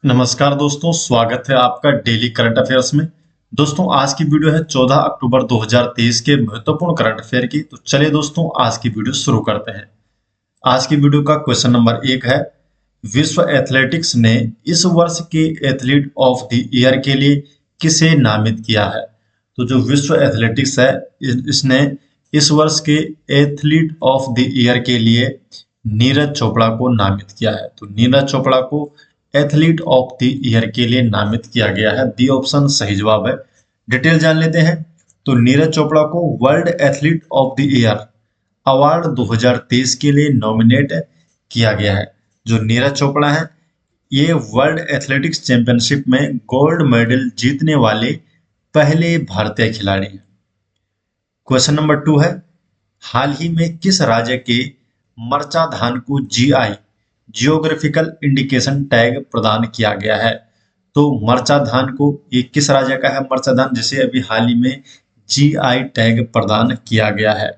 नमस्कार दोस्तों, स्वागत है आपका डेली करंट अफेयर्स में। दोस्तों, आज की वीडियो है 14 अक्टूबर 2023 के महत्वपूर्ण करंट अफेयर की। तो चलिए दोस्तों, आज की वीडियो शुरू करते हैं। आज की वीडियो का क्वेश्चन नंबर 1 है, विश्व एथलेटिक्स ने इस वर्ष के एथलीट ऑफ द ईयर के लिए किसे नामित किया है? तो जो विश्व एथलेटिक्स है, इसने इस वर्ष के एथलीट ऑफ द ईयर के लिए नीरज चोपड़ा को नामित किया है। तो नीरज चोपड़ा को एथलीट ऑफ द ईयर के लिए नामित किया गया है। डी ऑप्शन सही जवाब है। डिटेल जान लेते हैं। तो नीरज चोपड़ा को world athlete of the year award 2023 के लिए नॉमिनेट किया गया है। जो नीरज चोपड़ा है, ये वर्ल्ड एथलेटिक्स चैंपियनशिप में गोल्ड मेडल जीतने वाले पहले भारतीय खिलाड़ी हैं। क्वेश्चन नंबर 2 है, हाल ही में किस राज्य के मरचा धान को जीआई जियोग्राफिकल इंडिकेशन टैग प्रदान किया गया है? तो मरचा धान को, ये किस राज्य का है मरचा धान, जिसे अभी हाल ही में जीआई टैग प्रदान किया गया है?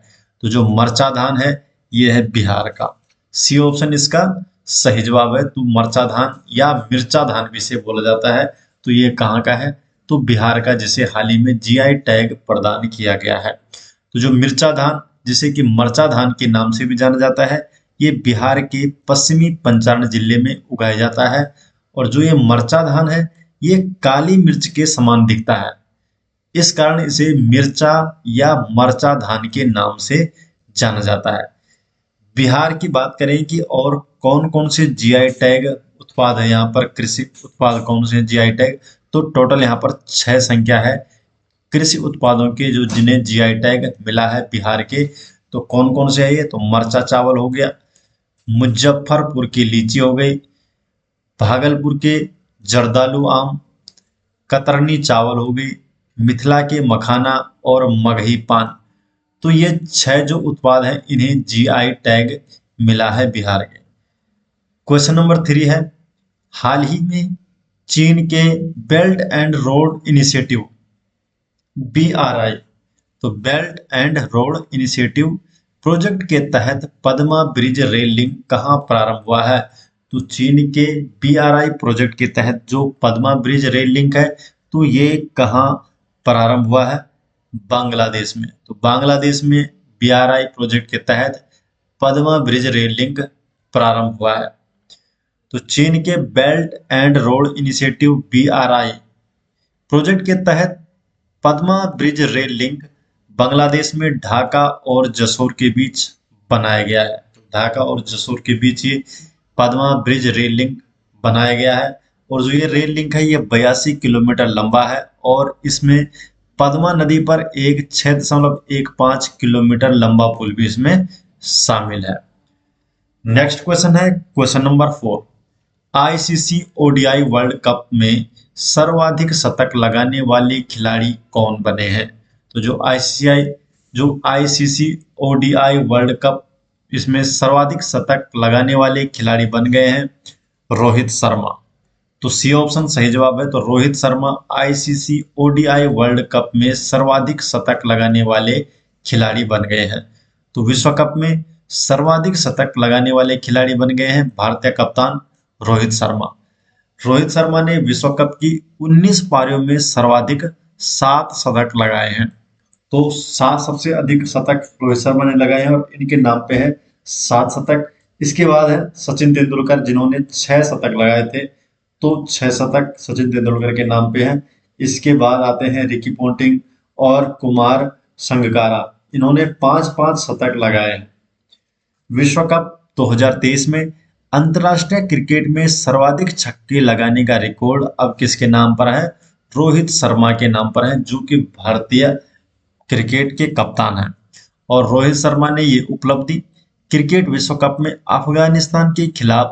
तो जो मरचा धान है, ये है बिहार का। सी ऑप्शन इसका सही जवाब है। तो मरचा धान या मिर्चा धान भी इसे बोला जाता है। तो ये कहाँ का है? तो बिहार का, जिसे हाल ही में जीआई टैग प्रदान किया गया है। तो जो मिर्चा धान, जिसे कि मरचा धान के नाम से भी जाना जाता है, ये बिहार के पश्चिमी पंचारण जिले में उगाया जाता है। और जो ये मरचा धान है, ये काली मिर्च के समान दिखता है। इस कारण इसे मिर्चा या मरचा धान के नाम से जाना जाता है। बिहार की बात करें कि और कौन कौन से जीआई टैग उत्पाद है, यहाँ पर कृषि उत्पाद कौन से जीआई टैग, तो टोटल यहाँ पर 6 संख्या है कृषि उत्पादों के जो जिन्हें जीआई टैग मिला है बिहार के। तो कौन कौन से है ये? तो मरचा चावल हो गया, मुजफ्फरपुर की लीची हो गई, भागलपुर के जर्दालू आम, कतरनी चावल हो गई, मिथिला के मखाना और मगही पान। तो ये 6 जो उत्पाद हैं, इन्हें जीआई टैग मिला है बिहार के। क्वेश्चन नंबर 3 है, हाल ही में चीन के belt and road initiative BRI, तो belt and road initiative project के तहत पद्मा ब्रिज रेल लिंक कहाँ प्रारंभ हुआ है? तो चीन के BRI प्रोजेक्ट के तहत जो पद्मा ब्रिज रेल लिंक है, तो ये कहाँ प्रारंभ हुआ है? बांग्लादेश में। तो बांग्लादेश में BRI प्रोजेक्ट के तहत पद्मा ब्रिज रेल लिंक प्रारंभ हुआ है। तो चीन के belt and road initiative BRI project के तहत Padma bridge rail link Bangladesh में ढाका और जसोर के बीच बनाया गया है। तो ढाका और जसोर के बीच ये पद्मा ब्रिज रेल लिंक बनाया गया है। और जो ये रेल लिंक है, ये 82 किलोमीटर लंबा है और इसमें पद्मा नदी पर एक 6.15 किलोमीटर लंबा पुल भी इसमें शामिल है। नेक्स्ट क्वेश्चन है question number 4, ICC ODI world cup में सर्वाधिक शतक लगाने वाले खिलाड़ी कौन बने हैं? तो जो आईसीसी ओडीआई वर्ल्ड कप, इसमें सर्वाधिक शतक लगाने वाले खिलाड़ी बन गए हैं रोहित शर्मा। तो सी ऑप्शन सही जवाब है। तो Rohit Sharma ICC ODI world cup में सर्वाधिक शतक लगाने वाले खिलाड़ी बन गए हैं। तो विश्व कप में सर्वाधिक शतक लगाने वाले खिलाड़ी बन गए हैं भारतीय कप्तान रोहित शर्मा। रोहित शर्मा ने विश्व कप की 19 पारियों में सर्वाधिक 7 शतक लगाए हैं। तो 7 सबसे अधिक शतक रोहित शर्मा ने लगाए हैं और इनके नाम पे है 7 शतक। इसके बाद है सचिन तेंदुलकर, जिन्होंने 6 शतक लगाए थे। तो 6 शतक सचिन तेंदुलकर के नाम पे हैं। इसके बाद आते हैं रिकी पोंटिंग और कुमार संगकारा, इन्होंने 5-5 शतक लगाए हैं। विश्व कप 2023 में अंतर्राष्ट्रीय क्रिकेट में सर्वाधिक छक्के लगाने का रिकॉर्ड अब किसके नाम पर है? रोहित शर्मा के नाम पर है, जो कि भारतीय क्रिकेट के कप्तान हैं। और रोहित शर्मा ने ये उपलब्धि क्रिकेट विश्व कप में अफगानिस्तान के खिलाफ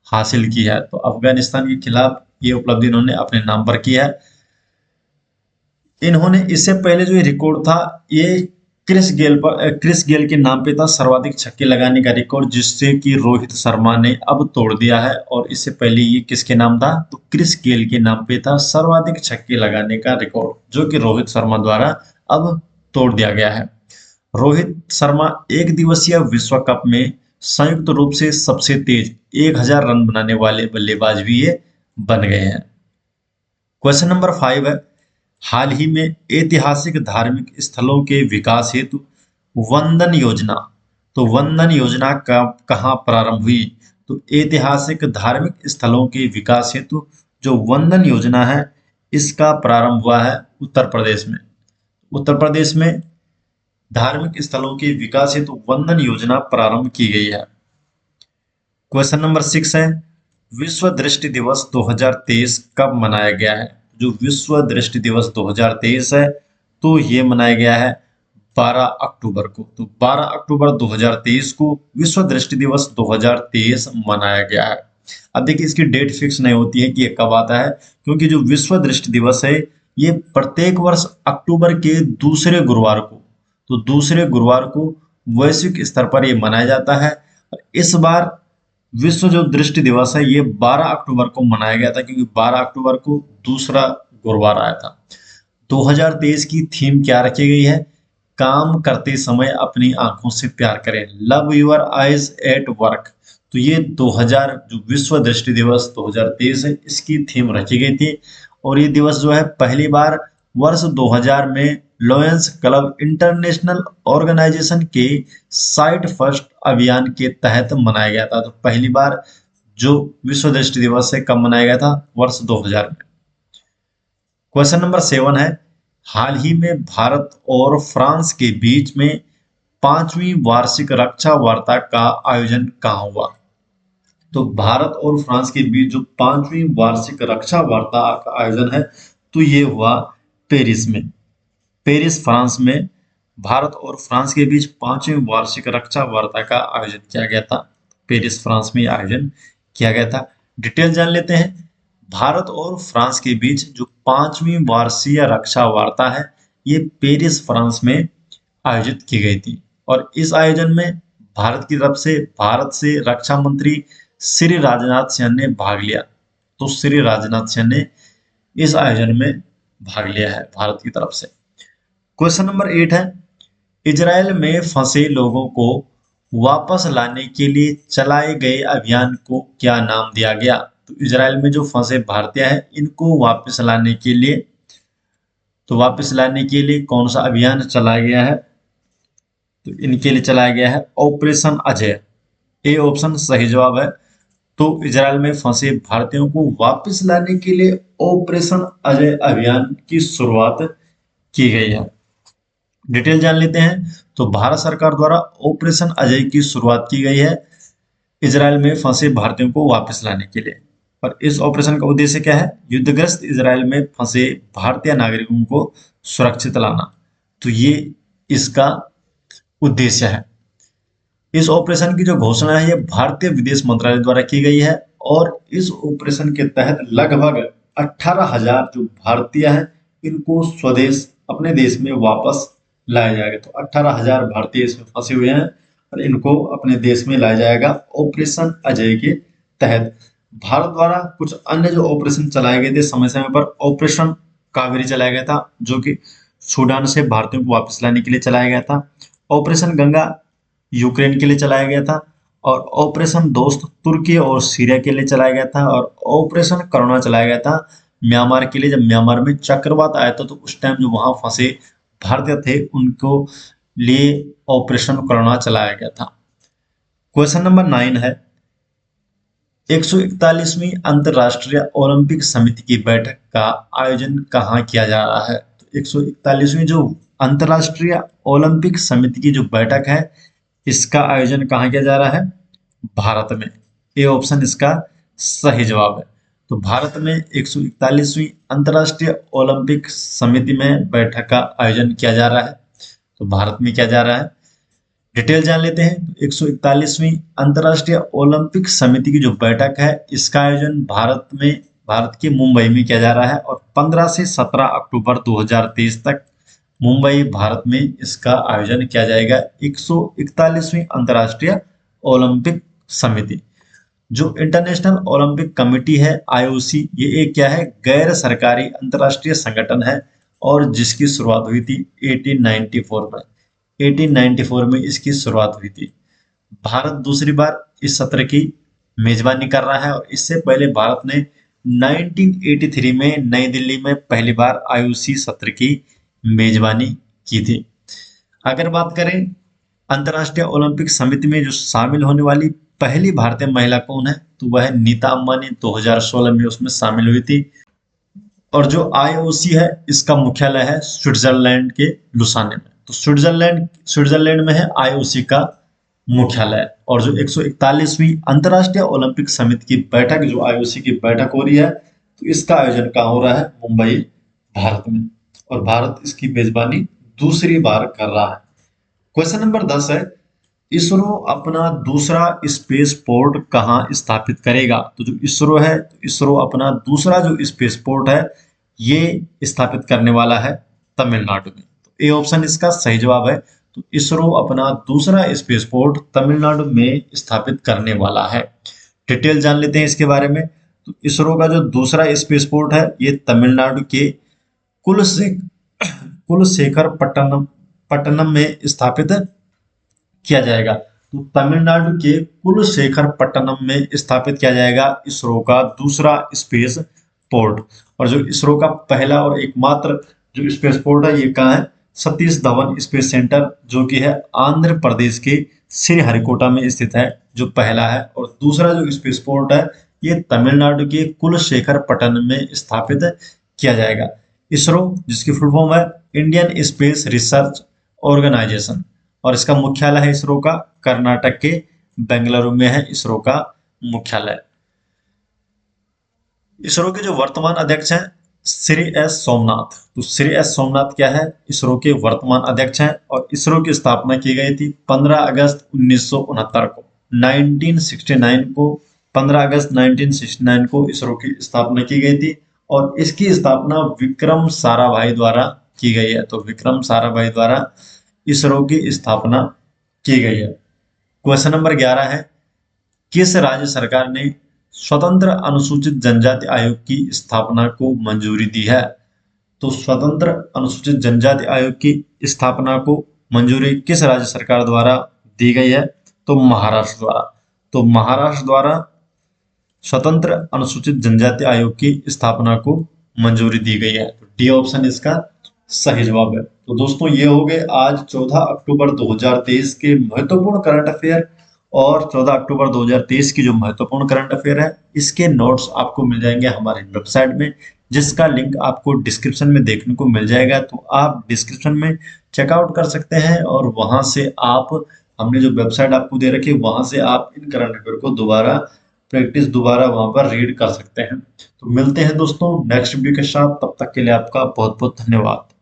हासिल की है। तो अफगानिस्तान के खिलाफ ये उपलब्धि इन्होंने अपने नाम पर की है। इन्होंने इससे पहले जो ये रिकॉर्ड था, ये क्रिस गेल के नाम पे था सर्वाधिक छक्के लगाने का रिकॉर्ड, जिससे कि रोहित शर्मा ने अब तोड़ दिया है। और इससे पहले ये किसके नाम था? तो क्रिस गेल के नाम पे था सर्वाधिक छक्के लगाने का रिकॉर्ड, जो कि रोहित शर्मा द्वारा अब तोड़ दिया गया है। रोहित शर्मा एक दिवसीय विश्व कप में संयुक्त रूप से सबसे तेज 1000 रन बनाने वाले बल्लेबाज भी ये बन गए हैं। क्वेश्चन नंबर 5 है, हाल ही में ऐतिहासिक धार्मिक स्थलों के विकास हेतु वंदन योजना, तो वंदन योजना कब कहाँ प्रारंभ हुई? तो ऐतिहासिक धार्मिक स्थलों के विकास हेतु जो वंदन योजना है इसका प्रारंभ हुआ है उत्तर प्रदेश में। उत्तर प्रदेश में धार्मिक स्थलों के विकास हेतु वंदन योजना प्रारंभ की गई है। क्वेश्चन नंबर 6 है, विश्व दृष्टि दिवस 2023 कब मनाया गया है? जो विश्व दृष्टि दिवस 2023 है तो ये मनाया गया है 12 अक्टूबर को। तो 12 अक्टूबर 2023 को विश्व दृष्टि दिवस 2023 मनाया गया है। अब देखिए इसकी डेट फिक्स नहीं होती है कि ये कब आता है, क्योंकि जो विश्व दृष्टि दिवस है ये प्रत्येक वर्ष अक्टूबर के दूसरे गुरुवार को, तो दूसरे गुरुवार को वैश्विक स्तर पर ये मनाया जाता है। इस बार विश्व जो दृष्टि दिवस है ये 12 अक्टूबर को मनाया गया था, क्योंकि 12 अक्टूबर को दूसरा गुरुवार आया था। 2023 की थीम क्या रखी गई है? काम करते समय अपनी आंखों से प्यार करें, love your eyes at work. तो ये 2000 जो विश्व दृष्टि दिवस 2023 है इसकी थीम रखी गई थी। और ये दिवस जो है पहली बार वर्ष 2000 में लॉयंस क्लब इंटरनेशनल ऑर्गेनाइजेशन के साइट फर्स्ट अभियान के तहत मनाया गया था। तो पहली बार जो विश्व दृष्टि दिवस है कब मनाया गया था? वर्ष 2000 में। क्वेश्चन नंबर 7 है, हाल ही में भारत और फ्रांस के बीच में 5वीं वार्षिक रक्षा वार्ता का आयोजन कहाँ हुआ? तो भारत और फ्रांस के बीच जो 5वीं वार्षिक रक्षा वार्ता का आयोजन है तो ये हुआ पेरिस में। पेरिस फ्रांस में भारत और फ्रांस के बीच 5वीं वार्षिक रक्षा वार्ता का आयोजन किया गया था। पेरिस फ्रांस में आयोजन किया गया था। डिटेल जान लेते हैं। भारत और फ्रांस के बीच जो 5वीं वार्षिक रक्षा वार्ता है ये पेरिस फ्रांस में आयोजित की गई थी। और इस आयोजन में भारत की तरफ से भारत से रक्षा मंत्री श्री राजनाथ सिंह ने भाग लिया। तो श्री राजनाथ सिंह ने इस आयोजन में भाग लिया है भारत की तरफ से। क्वेश्चन नंबर 8 है, इजराइल में फंसे लोगों को वापस लाने के लिए चलाए गए अभियान को क्या नाम दिया गया? तो इजराइल में जो फंसे भारतीय हैं इनको वापस लाने के लिए, तो वापस लाने के लिए कौन सा अभियान चलाया गया है? तो इनके लिए चलाया गया है ऑपरेशन अजय। ए ऑप्शन सही जवाब है। तो इजराइल में फंसे भारतीयों को वापस लाने के लिए ऑपरेशन अजय अभियान की शुरुआत की गई है। डिटेल जान लेते हैं। तो भारत सरकार द्वारा ऑपरेशन अजय की शुरुआत की गई है इजराइल में फंसे भारतीयों को वापस लाने के लिए। और इस ऑपरेशन का उद्देश्य क्या है? युद्धग्रस्त इजराइल में फंसे भारतीय नागरिकों को सुरक्षित लाना। तो ये इसका उद्देश्य है। इस ऑपरेशन की जो घोषणा है ये भारतीय विदेश मंत्रालय द्वारा की गई है। और इस ऑपरेशन के तहत लगभग 18,000 जो भारतीय हैं इनको स्वदेश अपने देश में वापस लाया जाएगा। तो 18,000 भारतीय इसमें फंसे हुए हैं और इनको अपने देश में लाया जाएगा ऑपरेशन अजय के तहत। भारत द्वारा कुछ अन्य जो ऑपरेशन चलाए गए थे समय समय पर, ऑपरेशन कावेरी चलाया गया था जो कि सूडान से भारतीयों को वापस लाने के लिए चलाया गया था। ऑपरेशन गंगा यूक्रेन के लिए चलाया गया था। और ऑपरेशन दोस्त तुर्की और सीरिया के लिए चलाया गया था। और ऑपरेशन करुणा चलाया गया था म्यांमार के लिए। जब म्यांमार में चक्रवात आया था तो उस टाइम जो वहां फंसे भारतीय थे उनको लिए ऑपरेशन करुणा चलाया गया था। क्वेश्चन नंबर 9 है, 141वीं अंतरराष्ट्रीय ओलंपिक समिति की बैठक का आयोजन कहाँ किया जा रहा है? तो 141वीं जो अंतरराष्ट्रीय ओलंपिक समिति की जो बैठक है इसका आयोजन कहाँ किया जा रहा है? भारत में। ए ऑप्शन इसका सही जवाब है। तो भारत में 141वीं अंतरराष्ट्रीय ओलंपिक समिति में बैठक का आयोजन किया जा रहा है। तो भारत में किया जा रहा है। डिटेल जान लेते हैं। 141वीं अंतरराष्ट्रीय ओलंपिक समिति की जो बैठक है इसका आयोजन भारत के मुंबई में किया जा रहा है। और 15 से 17 अक्टूबर 2023 तक मुंबई भारत में इसका आयोजन किया जाएगा। 141वीं अंतरराष्ट्रीय ओलंपिक समिति जो इंटरनेशनल ओलंपिक कमेटी है IOC, ये एक क्या है? गैर सरकारी अंतरराष्ट्रीय संगठन है और जिसकी शुरुआत हुई थी 1894 में। 1894 में इसकी शुरुआत हुई थी। भारत दूसरी बार इस सत्र की मेजबानी कर रहा है और इससे पहले भारत ने 1983 में नई दिल्ली में पहली बार आईओसी सत्र की मेजबानी की थी। अगर बात करें अंतर्राष्ट्रीय ओलंपिक समिति में जो शामिल होने वाली पहली भारतीय महिला कौन है, तो वह है नीता अंबानी। 2016 में उसमें शामिल हुई थी। और जो आईओसी है इसका मुख्यालय है स्विट्जरलैंड के लुसाने में। तो स्विट्जरलैंड में है आईओसी का मुख्यालय। और जो 141वीं अंतर्राष्ट्रीय ओलंपिक समिति की बैठक, जो आईओसी की बैठक हो रही है, तो इसका आयोजन कहाँ हो रहा है? मुंबई, भारत में। और भारत इसकी मेजबानी दूसरी बार कर रहा है। क्वेश्चन नंबर 10 है, इसरो अपना दूसरा स्पेस पोर्ट कहाँ स्थापित करेगा? तो जो इसरो है, इसरो अपना दूसरा जो स्पेस पोर्ट है ये स्थापित करने वाला है तमिलनाडु में। तो ए ऑप्शन इसका सही जवाब है। तो इसरो अपना दूसरा स्पेस पोर्ट तमिलनाडु में स्थापित करने वाला है। डिटेल जान लेते हैं इसके बारे में। तो इसरो का जो दूसरा स्पेस पोर्ट है ये तमिलनाडु के कुलशेखर पट्टनम में स्थापित किया जाएगा। तो तमिलनाडु के कुलशेखरपट्टनम में स्थापित किया जाएगा इसरो का दूसरा स्पेस पोर्ट। और जो इसरो का पहला और एकमात्र जो स्पेस पोर्ट है ये कहाँ है? सतीश धवन स्पेस सेंटर, जो कि है आंध्र प्रदेश के श्रीहरिकोटा में स्थित है, जो पहला है। और दूसरा जो स्पेस पोर्ट है ये तमिलनाडु के कुलशेखरपट्टनम में स्थापित किया जाएगा। इसरो जिसकी फुल फॉर्म है इंडियन स्पेस रिसर्च ऑर्गेनाइजेशन, और इसका मुख्यालय है इसरो का कर्नाटक के बेंगलुरु में है इसरो का मुख्यालय। इसरो के जो वर्तमान अध्यक्ष हैं श्री एस सोमनाथ। तो श्री एस सोमनाथ क्या है? इसरो के वर्तमान अध्यक्ष हैं। और इसरो की स्थापना की गई थी 15 अगस्त 1969 को। 1969 को 15 अगस्त 1969 को इसरो की स्थापना की गई थी। और इसकी स्थापना विक्रम साराभाई द्वारा की गई है। तो विक्रम साराभाई द्वारा इसरो की स्थापना की गई है। क्वेश्चन नंबर 11 है, किस राज्य सरकार ने स्वतंत्र अनुसूचित जनजाति आयोग की स्थापना को मंजूरी दी है? तो स्वतंत्र अनुसूचित जनजाति आयोग की स्थापना को मंजूरी किस राज्य सरकार द्वारा दी गई है? तो महाराष्ट्र द्वारा। तो महाराष्ट्र द्वारा स्वतंत्र अनुसूचित जनजाति आयोग की स्थापना को मंजूरी दी गई है। तो डी ऑप्शन इसका सही जवाब है। तो दोस्तों ये हो गए आज 14 अक्टूबर 2023 के महत्वपूर्ण करंट अफेयर। और 14 अक्टूबर 2023 की जो महत्वपूर्ण करंट अफेयर है इसके नोट्स आपको मिल जाएंगे हमारे वेबसाइट में, जिसका लिंक आपको डिस्क्रिप्शन में देखने को मिल जाएगा। तो आप डिस्क्रिप्शन में चेकआउट कर सकते हैं और वहां से आप, हमने जो वेबसाइट आपको दे रखी है वहां से आप इन करंट अफेयर को दोबारा वहां पर रीड कर सकते हैं। तो मिलते हैं दोस्तों नेक्स्ट वीडियो के साथ, तब तक के लिए आपका बहुत बहुत धन्यवाद।